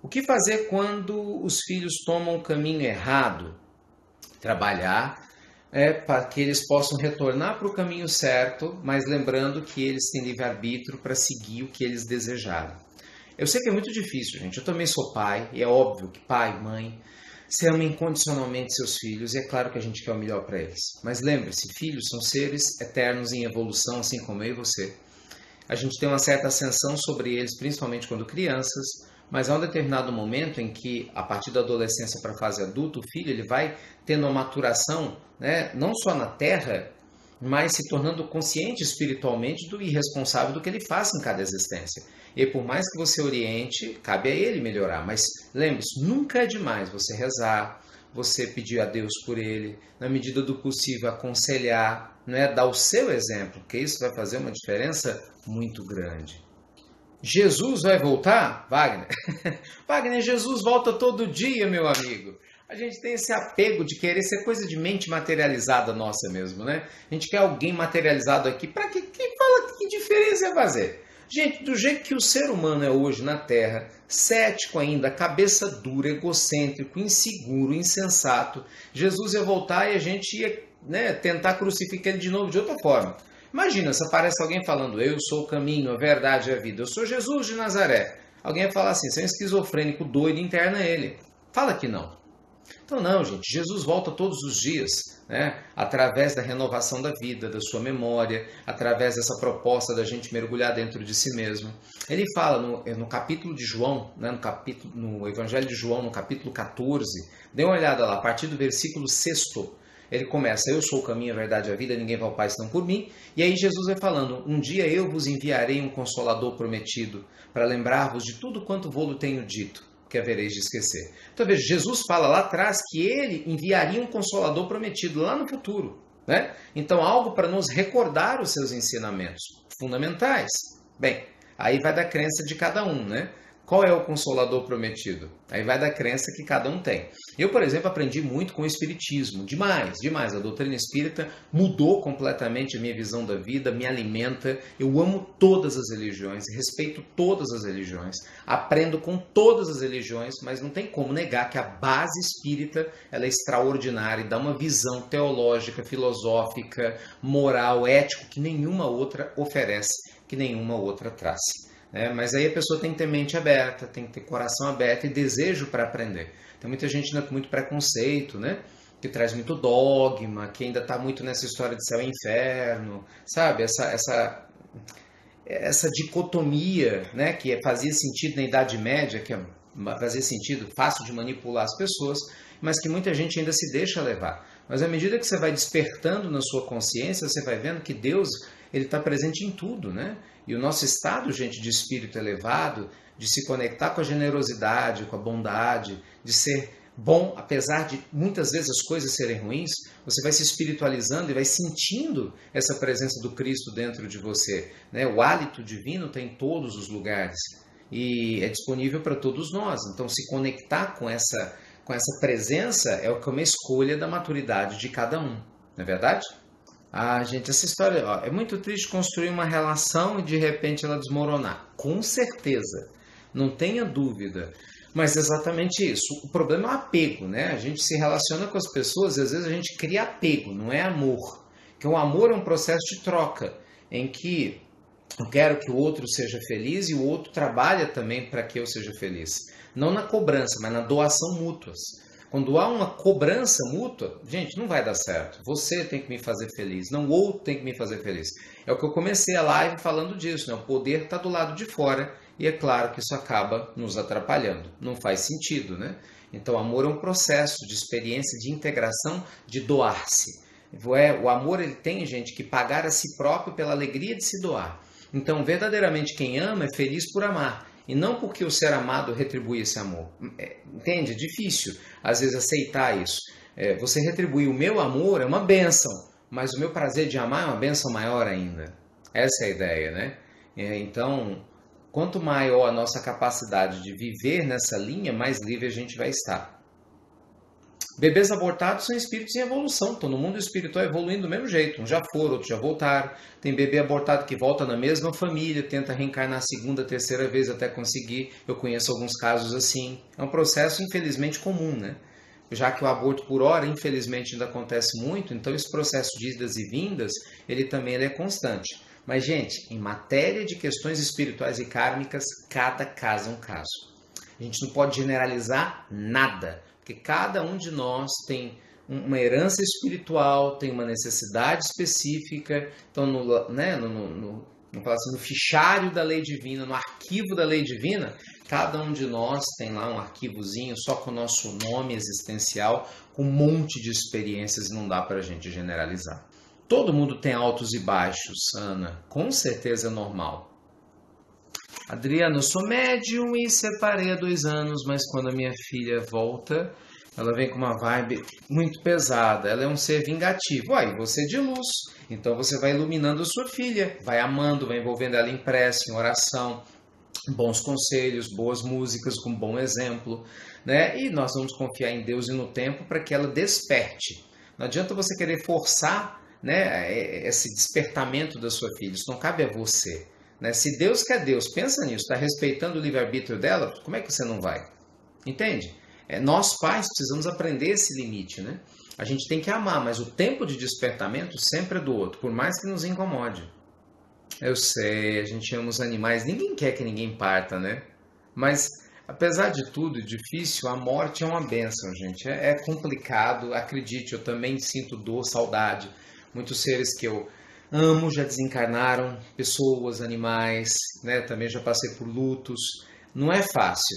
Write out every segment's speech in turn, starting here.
O que fazer quando os filhos tomam o caminho errado? Trabalhar para que eles possam retornar para o caminho certo, mas lembrando que eles têm livre-arbítrio para seguir o que eles desejarem. Eu sei que é muito difícil, gente. Eu também sou pai, e é óbvio que pai, mãe, se ama incondicionalmente seus filhos, e é claro que a gente quer o melhor para eles. Mas lembre-se, filhos são seres eternos em evolução, assim como eu e você. A gente tem uma certa ascensão sobre eles, principalmente quando crianças, mas há um determinado momento em que, a partir da adolescência para a fase adulta, o filho ele vai tendo uma maturação, né, não só na Terra, mas se tornando consciente espiritualmente do irresponsável do que ele faz em cada existência. E por mais que você oriente, cabe a ele melhorar. Mas lembre-se, nunca é demais você rezar, você pedir a Deus por ele, na medida do possível aconselhar, né? Dar o seu exemplo, porque isso vai fazer uma diferença muito grande. Jesus vai voltar? Wagner? Wagner, Jesus volta todo dia, meu amigo. A gente tem esse apego de querer ser coisa de mente materializada nossa mesmo, né? A gente quer alguém materializado aqui. Para que? Quem fala que diferença vai fazer? Gente, do jeito que o ser humano é hoje na Terra, cético ainda, cabeça dura, egocêntrico, inseguro, insensato, Jesus ia voltar e a gente ia, né, tentar crucificar ele de novo de outra forma. Imagina se aparece alguém falando, eu sou o caminho, a verdade e a vida, eu sou Jesus de Nazaré. Alguém vai falar assim, você é um esquizofrênico doido, interna ele. Fala que não. Então não, gente, Jesus volta todos os dias, né? Através da renovação da vida, da sua memória, através dessa proposta da gente mergulhar dentro de si mesmo. Ele fala no capítulo de João, né? No Evangelho de João, no capítulo 14, dê uma olhada lá, a partir do versículo 6º, ele começa, eu sou o caminho, a verdade e a vida, ninguém vai ao Pai senão por mim. E aí Jesus vai falando, um dia eu vos enviarei um Consolador prometido, para lembrar-vos de tudo quanto vou-lo tenho dito, que havereis de esquecer. Então veja, Jesus fala lá atrás que ele enviaria um Consolador prometido lá no futuro, né? Então algo para nos recordar os seus ensinamentos fundamentais. Bem, aí vai da crença de cada um, né? Qual é o Consolador prometido? Aí vai da crença que cada um tem. Eu, por exemplo, aprendi muito com o Espiritismo. Demais, demais. A doutrina espírita mudou completamente a minha visão da vida, me alimenta. Eu amo todas as religiões, respeito todas as religiões, aprendo com todas as religiões, mas não tem como negar que a base espírita ela é extraordinária e dá uma visão teológica, filosófica, moral, ética que nenhuma outra oferece, que nenhuma outra traz. Mas aí a pessoa tem que ter mente aberta, tem que ter coração aberto e desejo para aprender. Tem muita gente ainda com muito preconceito, né? Que traz muito dogma, que ainda está muito nessa história de céu e inferno, sabe? Essa dicotomia, né? Que fazia sentido na Idade Média, que fazia sentido, fácil de manipular as pessoas, mas que muita gente ainda se deixa levar. Mas à medida que você vai despertando na sua consciência, você vai vendo que Deus ele está presente em tudo, né? E o nosso estado, gente, de espírito elevado, de se conectar com a generosidade, com a bondade, de ser bom, apesar de muitas vezes as coisas serem ruins, você vai se espiritualizando e vai sentindo essa presença do Cristo dentro de você, né? O hálito divino está em todos os lugares e é disponível para todos nós. Então, se conectar com essa presença é uma escolha da maturidade de cada um, não é verdade? Ah, gente, essa história, ó, é muito triste construir uma relação e de repente ela desmoronar. Com certeza, não tenha dúvida. Mas é exatamente isso. O problema é o apego, né? A gente se relaciona com as pessoas e às vezes a gente cria apego, não é amor. Porque o amor é um processo de troca, em que eu quero que o outro seja feliz e o outro trabalha também para que eu seja feliz. Não na cobrança, mas na doação mútuas. Quando há uma cobrança mútua, gente, não vai dar certo. Você tem que me fazer feliz, não o outro tem que me fazer feliz. É o que eu comecei a live falando disso, né? O poder está do lado de fora e é claro que isso acaba nos atrapalhando. Não faz sentido, né? Então, amor é um processo de experiência, de integração, de doar-se. O amor ele tem, gente, que pagar a si próprio pela alegria de se doar. Então, verdadeiramente, quem ama é feliz por amar. E não porque o ser amado retribui esse amor. Entende? É difícil, às vezes, aceitar isso. Você retribuir o meu amor é uma bênção, mas o meu prazer de amar é uma bênção maior ainda. Essa é a ideia, né? Então, quanto maior a nossa capacidade de viver nessa linha, mais livre a gente vai estar. Bebês abortados são espíritos em evolução, estão no mundo espiritual evoluindo do mesmo jeito. Uns já foram, outros já voltaram. Tem bebê abortado que volta na mesma família, tenta reencarnar a segunda, terceira vez até conseguir. Eu conheço alguns casos assim. É um processo, infelizmente, comum, né? Já que o aborto por hora, infelizmente, ainda acontece muito, então esse processo de idas e vindas, ele é constante. Mas, gente, em matéria de questões espirituais e kármicas, cada caso é um caso. A gente não pode generalizar nada, porque cada um de nós tem uma herança espiritual, tem uma necessidade específica. Então, no fichário da lei divina, no arquivo da lei divina, cada um de nós tem lá um arquivozinho só com o nosso nome existencial, com um monte de experiências, e não dá para a gente generalizar. Todo mundo tem altos e baixos, Ana, com certeza é normal. Adriana, eu sou médium e separei há 2 anos, mas quando a minha filha volta, ela vem com uma vibe muito pesada. Ela é um ser vingativo. Uai, você é de luz. Então você vai iluminando a sua filha, vai amando, vai envolvendo ela em prece, em oração, bons conselhos, boas músicas, com bom exemplo, né? E nós vamos confiar em Deus e no tempo para que ela desperte. Não adianta você querer forçar, né, esse despertamento da sua filha. Isso não cabe a você. Né? Se Deus quer Deus, pensa nisso, está respeitando o livre-arbítrio dela, como é que você não vai? Entende? Nós pais precisamos aprender esse limite, né? A gente tem que amar, mas o tempo de despertamento sempre é do outro, por mais que nos incomode. Eu sei, a gente ama os animais, ninguém quer que ninguém parta, né? Mas, apesar de tudo, difícil, a morte é uma bênção, gente. É complicado, acredite, eu também sinto dor, saudade. Muitos seres que eu amo já desencarnaram, pessoas, animais, né? Também já passei por lutos. Não é fácil,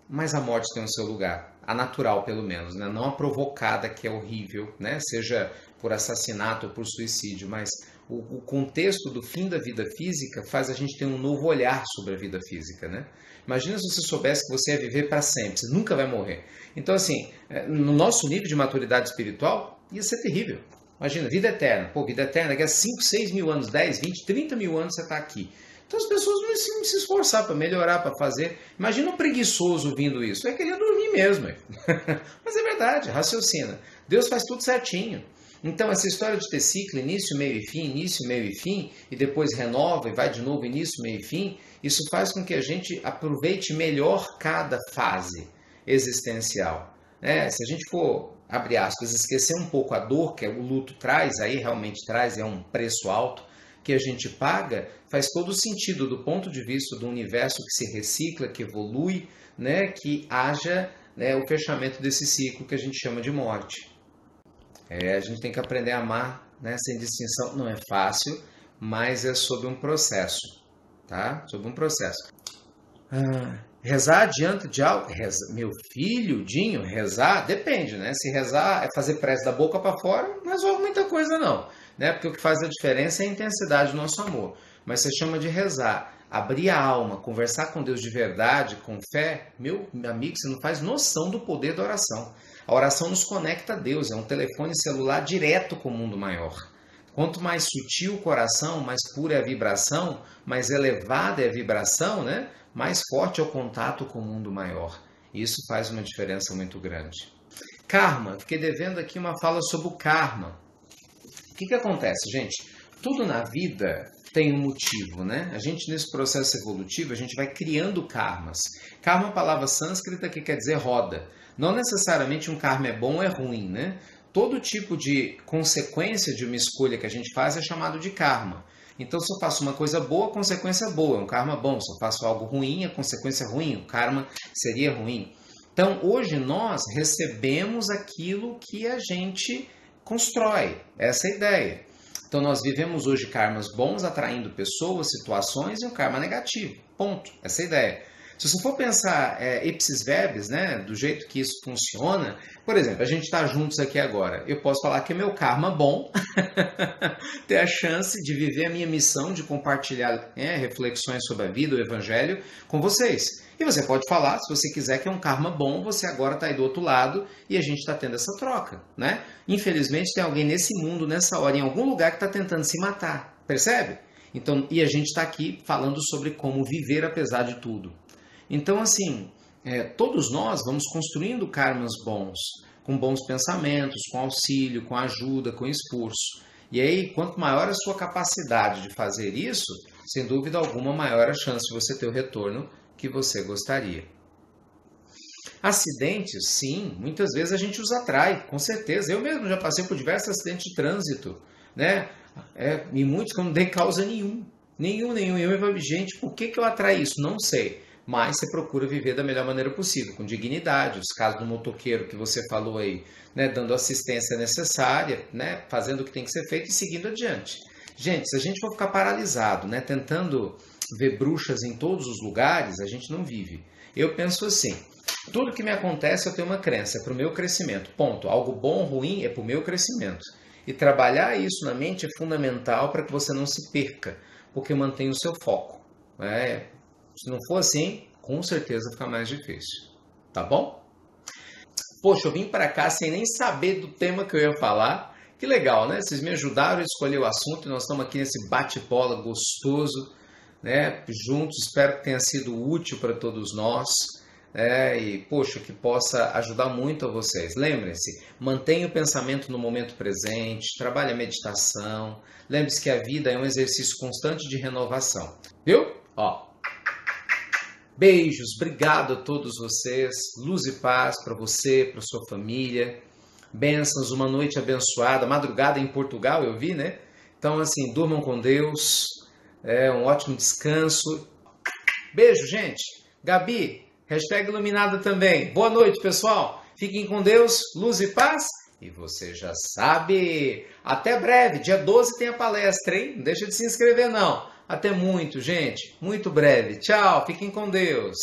mas a morte tem o seu lugar. A natural, pelo menos, né? Não a provocada, que é horrível, né? Seja por assassinato ou por suicídio, mas o contexto do fim da vida física faz a gente ter um novo olhar sobre a vida física, né? Imagina se você soubesse que você ia viver para sempre, você nunca vai morrer. Então, assim, no nosso nível de maturidade espiritual, ia ser terrível. Imagina, vida eterna. Pô, vida eterna, daqui a 5, 6 mil anos, 10, 20, 30 mil anos você está aqui. Então as pessoas não iam se esforçar para melhorar, para fazer. Imagina um preguiçoso ouvindo isso. Eu queria dormir mesmo. Mas é verdade, raciocina. Deus faz tudo certinho. Então essa história de ter ciclo, início, meio e fim, início, meio e fim, e depois renova e vai de novo início, meio e fim, isso faz com que a gente aproveite melhor cada fase existencial. Se a gente for, abre aspas, esquecer um pouco a dor que o luto traz, aí realmente traz, é um preço alto que a gente paga, faz todo sentido do ponto de vista do universo que se recicla, que evolui, né, que haja, né, o fechamento desse ciclo que a gente chama de morte. A gente tem que aprender a amar, né, sem distinção. Não é fácil, mas é sobre um processo, tá? Sobre um processo. Rezar diante de algo? Meu filho, Dinho, rezar? Depende, né? Se rezar é fazer prece da boca para fora, não resolve muita coisa não, né? Porque o que faz a diferença é a intensidade do nosso amor. Mas você chama de rezar, abrir a alma, conversar com Deus de verdade, com fé, meu amigo, você não faz noção do poder da oração. A oração nos conecta a Deus, é um telefone celular direto com o mundo maior. Quanto mais sutil o coração, mais pura é a vibração, mais elevada é a vibração, né? Mais forte é o contato com o mundo maior. Isso faz uma diferença muito grande. Karma. Fiquei devendo aqui uma fala sobre o karma. O que acontece, gente? Tudo na vida tem um motivo, né? A gente, nesse processo evolutivo, a gente vai criando karmas. Karma é uma palavra sânscrita que quer dizer roda. Não necessariamente um karma é bom ou é ruim, né? Todo tipo de consequência de uma escolha que a gente faz é chamado de karma. Então, se eu faço uma coisa boa, a consequência é boa, é um karma bom. Se eu faço algo ruim, a consequência é ruim, o karma seria ruim. Então, hoje nós recebemos aquilo que a gente constrói. Essa é a ideia. Então, nós vivemos hoje karmas bons, atraindo pessoas, situações, e um karma negativo. Ponto. Essa é a ideia. Se você for pensar ipsis verbis, né, do jeito que isso funciona, por exemplo, a gente está juntos aqui agora, eu posso falar que é meu karma bom ter a chance de viver a minha missão de compartilhar reflexões sobre a vida, o evangelho, com vocês. E você pode falar, se você quiser, que é um karma bom, você agora está aí do outro lado e a gente está tendo essa troca, né? Infelizmente tem alguém nesse mundo, nessa hora, em algum lugar que está tentando se matar, percebe? Então, e a gente está aqui falando sobre como viver apesar de tudo. Então, assim, todos nós vamos construindo karmas bons, com bons pensamentos, com auxílio, com ajuda, com esforço. E aí, quanto maior a sua capacidade de fazer isso, sem dúvida alguma, maior a chance de você ter o retorno que você gostaria. Acidentes, sim, muitas vezes a gente os atrai, com certeza. Eu mesmo já passei por diversos acidentes de trânsito, né? E muitos que eu não dei causa nenhum. Nenhum. Eu falei, gente, por que eu atraí isso? Não sei. Mas você procura viver da melhor maneira possível, com dignidade. Os casos do motoqueiro que você falou aí, né? Dando assistência necessária, né? Fazendo o que tem que ser feito e seguindo adiante. Gente, se a gente for ficar paralisado, né? Tentando ver bruxas em todos os lugares, a gente não vive. Eu penso assim, tudo que me acontece eu tenho uma crença, é para o meu crescimento, ponto. Algo bom ou ruim é para o meu crescimento. E trabalhar isso na mente é fundamental para que você não se perca, porque mantém o seu foco. Se não for assim, com certeza fica mais difícil. Tá bom? Poxa, eu vim para cá sem nem saber do tema que eu ia falar. Que legal, né? Vocês me ajudaram a escolher o assunto e nós estamos aqui nesse bate-bola gostoso, né? Juntos, espero que tenha sido útil para todos nós. E, poxa, que possa ajudar muito a vocês. Lembrem-se, mantenha o pensamento no momento presente, trabalhe a meditação. Lembre-se que a vida é um exercício constante de renovação. Viu? Beijos, obrigado a todos vocês. Luz e paz para você, para sua família. Bênçãos, uma noite abençoada. Madrugada em Portugal, eu vi, né? Então, assim, durmam com Deus. Um ótimo descanso. Beijo, gente. Gabi, hashtag iluminada também. Boa noite, pessoal. Fiquem com Deus, luz e paz. E você já sabe. Até breve, dia 12 tem a palestra, hein? Não deixa de se inscrever, não. Até muito, gente. Muito breve. Tchau, fiquem com Deus.